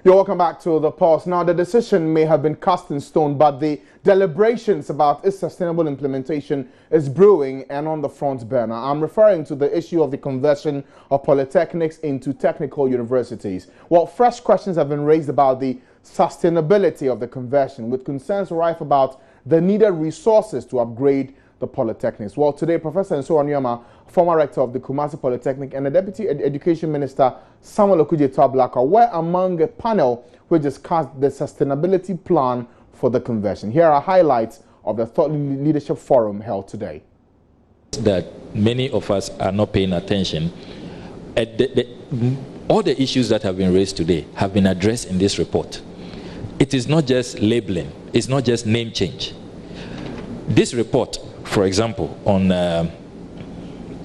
You're welcome back to The Pulse. Now, the decision may have been cast in stone, but the deliberations about its sustainable implementation is brewing and on the front burner. I'm referring to the issue of the conversion of polytechnics into technical universities. Well, fresh questions have been raised about the sustainability of the conversion, with concerns rife about the needed resources to upgrade the polytechnics. Well, today, Professor Nso Onyema, former rector of the Kumasi Polytechnic, and the Deputy Education Minister, Samuel Okudzeto-Ablakwa, were among a panel which discussed the sustainability plan for the conversion. Here are highlights of the Thought Leadership Forum held today. That many of us are not paying attention. All the issues that have been raised today have been addressed in this report. It is not just labeling, it's not just name change. This report, for example,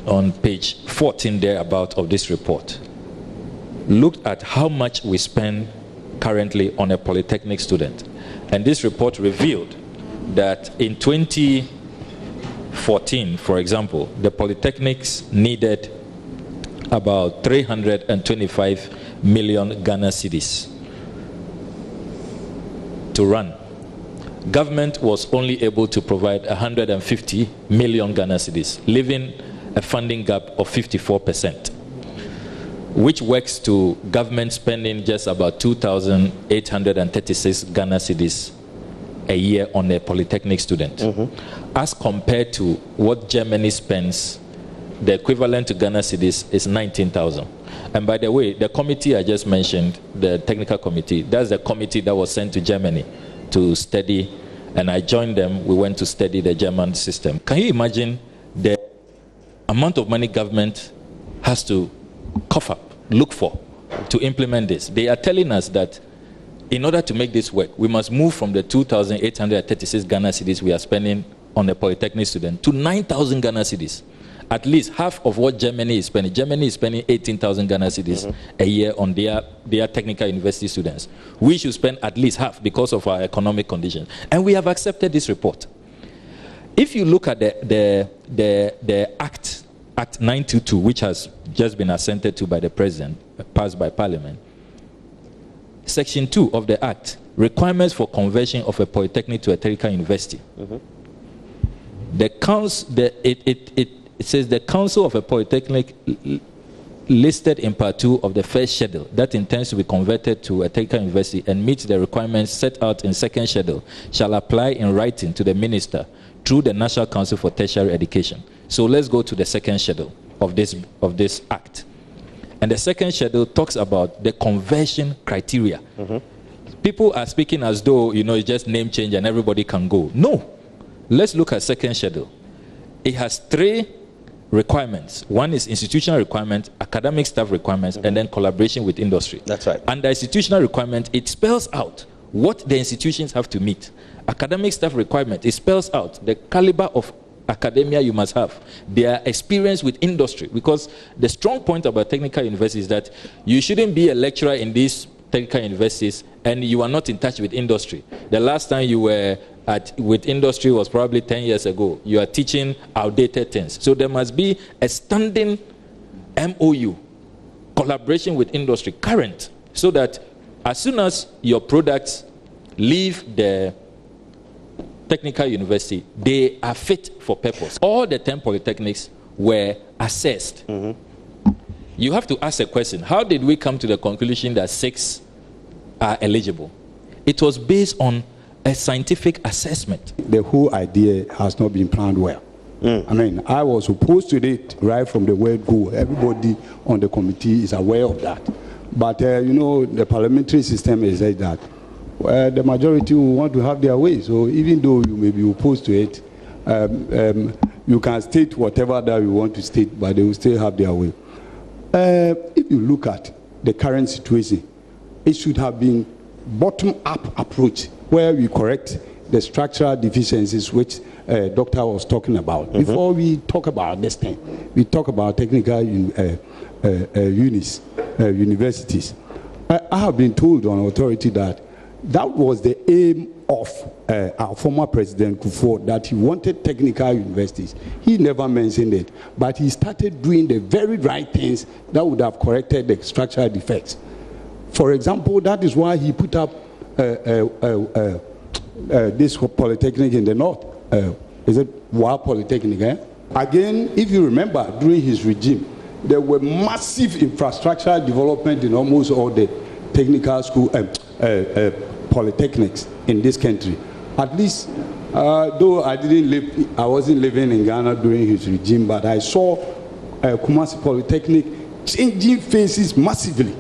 on page 14 thereabout of this report, looked at how much we spend currently on a polytechnic student. And this report revealed that in 2014, for example, the polytechnics needed about 325 million Ghana cedis to run. Government was only able to provide 150 million Ghana cedis, leaving a funding gap of 54%, which works to government spending just about 2,836 Ghana cedis a year on a polytechnic student. As compared to what Germany spends, the equivalent to Ghana cedis is 19,000. And by the way, the committee I just mentioned, the technical committee, that's the committee that was sent to Germany to study, and I joined them. We went to study the German system. Can you imagine the amount of money government has to cough up, look for, to implement this? They are telling us that in order to make this work, we must move from the 2,836 Ghana cedis we are spending on a polytechnic student to 9,000 Ghana cedis. At least half of what Germany is spending. Germany is spending 18,000 Ghana cedis a year on their technical university students. We should spend at least half because of our economic conditions. And we have accepted this report. If you look at the Act 922, which has just been assented to by the President, passed by Parliament, Section 2 of the Act, requirements for conversion of a polytechnic to a technical university. It says the Council of a Polytechnic listed in Part 2 of the first schedule that intends to be converted to a technical university and meets the requirements set out in second schedule shall apply in writing to the Minister through the National Council for Tertiary Education. So let's go to the second schedule of this Act. And the second schedule talks about the conversion criteria. People are speaking as though, it's just name change and everybody can go. No. Let's look at second schedule. It has 3 requirements. One is institutional requirement, academic staff requirements, and then collaboration with industry. That's right. Under institutional requirement, it spells out what the institutions have to meet. Academic staff requirement, it spells out the caliber of academia you must have, their experience with industry, because the strong point about technical universities is that you shouldn't be a lecturer in these technical universities and you are not in touch with industry. The last time you were with industry was probably 10 years ago. You are teaching outdated things. So there must be a standing MOU, collaboration with industry, current, so that as soon as your products leave the technical university, they are fit for purpose. All the 10 polytechnics were assessed. You have to ask a question. How did we come to the conclusion that 6 are eligible? It was based on a scientific assessment. The whole idea has not been planned well. I mean, I was opposed to it right from the word go. Everybody on the committee is aware of that. But, the parliamentary system is like that. The majority will want to have their way. So even though you may be opposed to it, you can state whatever that you want to state, but they will still have their way. If you look at the current situation, it should have been bottom-up approach where we correct the structural deficiencies which Doctor was talking about. Before we talk about this thing, we talk about technical universities. I have been told on authority that was the aim of our former President Kufuor, that he wanted technical universities. He never mentioned it, but he started doing the very right things that would have corrected the structural defects. For example, that is why he put up this polytechnic in the north. Is it Wa Polytechnic? Again, if you remember, during his regime, there were massive infrastructure development in almost all the technical school polytechnics in this country. At least, though I wasn't living in Ghana during his regime, but I saw Kumasi Polytechnic changing faces massively.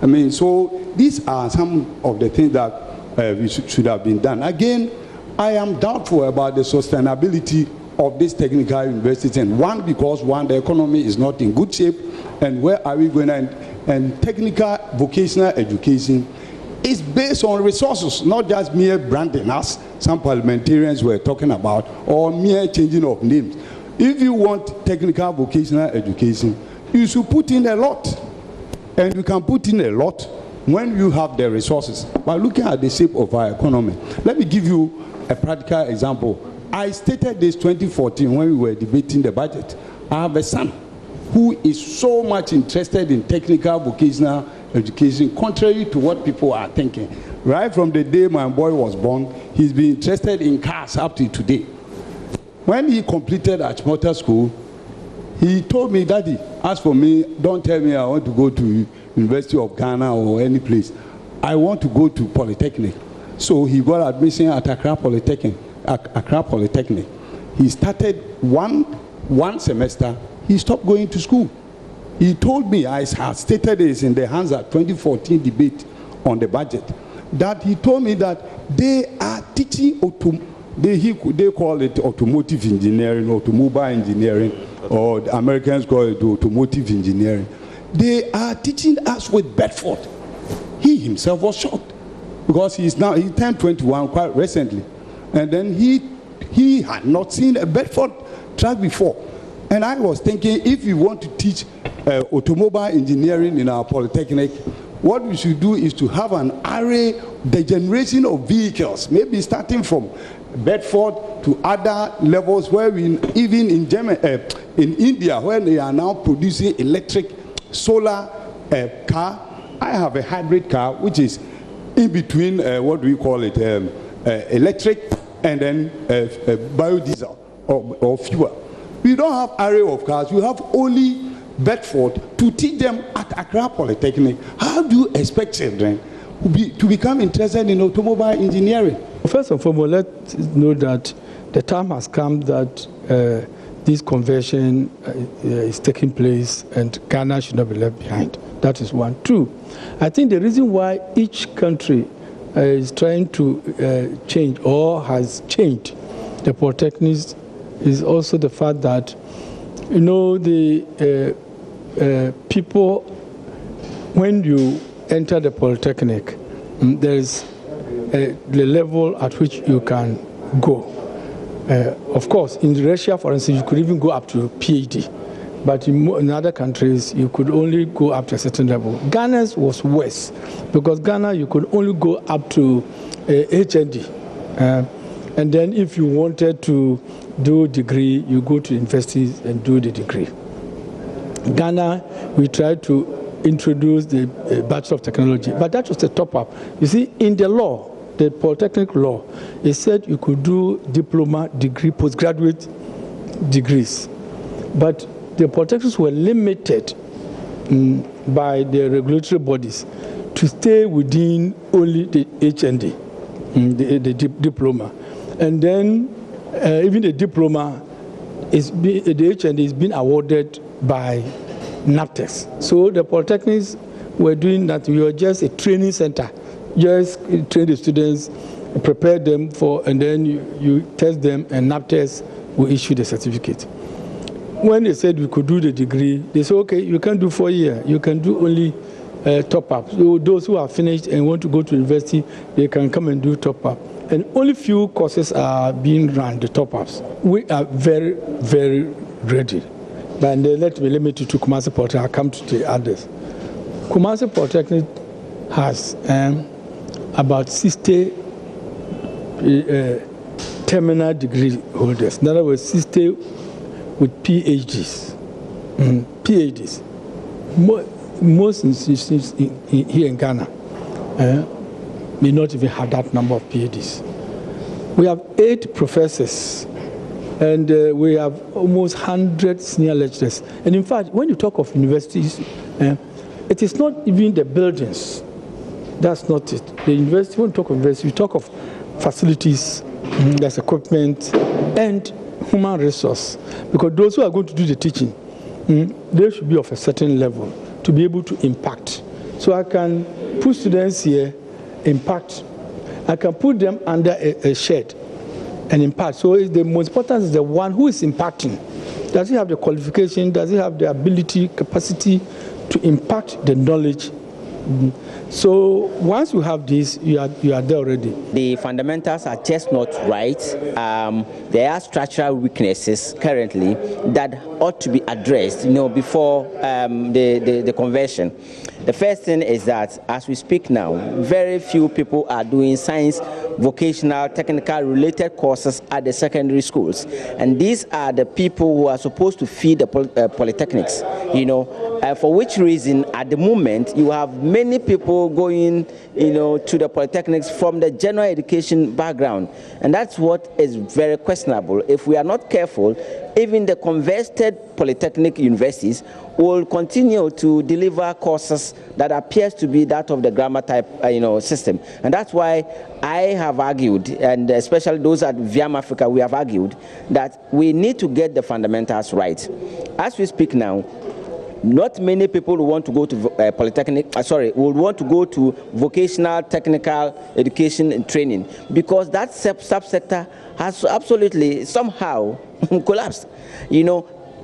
I mean, so these are some of the things that should have been done. Again, I am doubtful about the sustainability of this technical university, and because the economy is not in good shape, and where are we going? And technical vocational education is based on resources, not just mere branding, as some parliamentarians were talking about, or mere changing of names. If you want technical vocational education, you should put in a lot, and you can put in a lot when you have the resources. By looking at the shape of our economy, let me give you a practical example. I stated this 2014 when we were debating the budget. I have a son who is so much interested in technical vocational education, contrary to what people are thinking. Right from the day my boy was born, he's been interested in cars up to today. When he completed Achimota School, he told me, "Daddy, as for me, don't tell me I want to go to University of Ghana or any place. I want to go to Polytechnic." So he got admission at Accra Polytechnic. He started one semester, he stopped going to school. He told me, I had stated this in the Hansa 2014 debate on the budget, that he told me that they are teaching, they call it automotive engineering, automobile engineering, or the Americans call it automotive engineering. They are teaching us with Bedford. He himself was shocked, because he turned 21 quite recently. And then he had not seen a Bedford truck before. And I was thinking, if we want to teach automobile engineering in our polytechnic, what we should do is to have an array, the generation of vehicles, maybe starting from Bedford to other levels, where even in Germany, in India, where they are now producing electric solar car. I have a hybrid car, which is in between, electric and then biodiesel or fuel. We don't have array of cars. We have only Bedford to teach them at Accra Polytechnic. How do you expect children to become interested in automobile engineering? First and foremost, let's know that the time has come that this conversion is taking place, and Ghana should not be left behind. That is one. Two, I think the reason why each country is trying to change or has changed the polytechnics is also the fact that, the people, when you enter the polytechnic, there's the level at which you can go. Of course, in Russia, for instance, you could even go up to PhD. But in other countries, you could only go up to a certain level. Ghana's was worse, because Ghana, you could only go up to HND. And then if you wanted to do degree, you go to universities and do the degree. Ghana, we tried to introduce the Bachelor of Technology, but that was the top-up. You see, in the law, the Polytechnic law, it said you could do diploma, degree, postgraduate degrees. But the polytechnics were limited by the regulatory bodies to stay within only the HND, the diploma. And then even the diploma, the HND is being awarded by NAPTEX. So the polytechnics were doing that. We were just a training center. Just train the students, prepare them for, and then you test them, and NAPTEX will issue the certificate. When they said we could do the degree, they said, okay, you can't do 4 years. You can do only top-up. So those who are finished and want to go to university, they can come and do top-up. And only few courses are being run, the top-ups. We are very, very ready. But let me limit it to Kumasi Polytechnic. I'll come to the others. Kumasi Polytechnic has about 60 terminal degree holders. In other words, 60 with PhDs. PhDs. most institutions here in Ghana may not even have that number of PhDs. We have 8 professors, and we have almost 100 senior lecturers. And in fact, when you talk of universities, it is not even the buildings. That's not it. The university, when you talk of university, you talk of facilities, there's equipment, and human resource. Because those who are going to do the teaching, they should be of a certain level to be able to impact. So I can put students here, impact. I can put them under a shed and impact. So the most important is the one who is impacting. Does he have the qualification? Does he have the ability, capacity to impact the knowledge? So once you have this, you are there already. The fundamentals are just not right. There are structural weaknesses currently that ought to be addressed, before the conversion. The first thing is that as we speak now, very few people are doing science, vocational, technical related courses at the secondary schools. And these are the people who are supposed to feed the polytechnics, for which reason at the moment you have many people going, to the polytechnics from the general education background. And that's what is very questionable. If we are not careful, even the converted polytechnic universities will continue to deliver courses that appears to be that of the grammar type system. And that's why I have argued, and especially those at VM Africa, we have argued that we need to get the fundamentals right. As we speak now, not many people who want to go to will want to go to vocational technical education and training, because that subsector has absolutely somehow collapsed,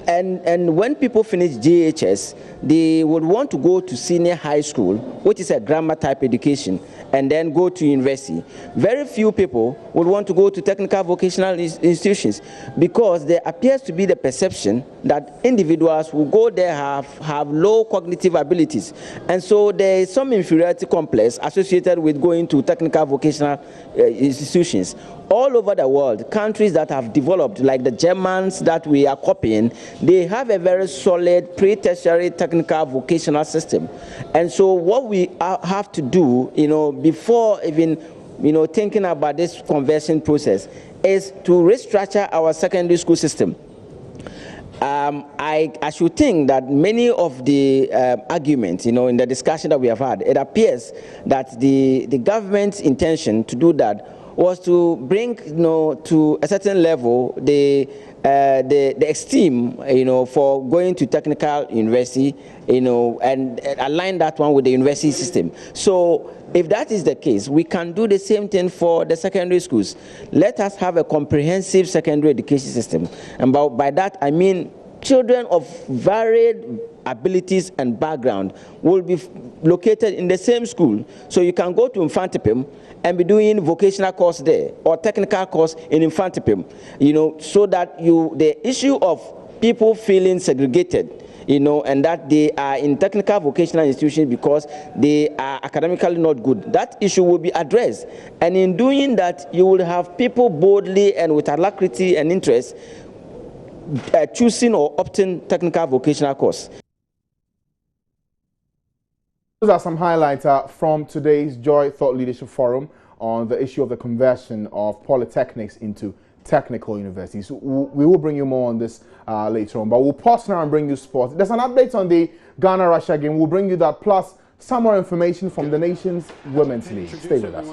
And when people finish GHS, they would want to go to senior high school, which is a grammar type education, and then go to university. Very few people would want to go to technical vocational institutions, because there appears to be the perception that individuals who go there have low cognitive abilities. And so there is some inferiority complex associated with going to technical vocational institutions. All over the world, countries that have developed, like the Germans that we are copying, they have a very solid pre-tertiary technical vocational system. And so what we have to do, before even, thinking about this conversion process, is to restructure our secondary school system. I should think that many of the arguments, in the discussion that we have had, it appears that the government's intention to do that was to bring, to a certain level the esteem, for going to technical university, and align that one with the university system. So if that is the case, we can do the same thing for the secondary schools. Let us have a comprehensive secondary education system. And by that, I mean children of varied abilities and background will be located in the same school. So you can go to Infantipim and be doing vocational course there, or technical course in Infantipim, so that the issue of people feeling segregated, and that they are in technical vocational institutions because they are academically not good, that issue will be addressed. And in doing that, you will have people boldly and with alacrity and interest choosing or opting technical vocational course. Those are some highlights from today's Joy Thought Leadership Forum on the issue of the conversion of polytechnics into technical universities. We will bring you more on this later on, but we'll pause now and bring you sports. There's an update on the Ghana-Russia game. We'll bring you that, plus some more information from the nation's women's league. Stay with us.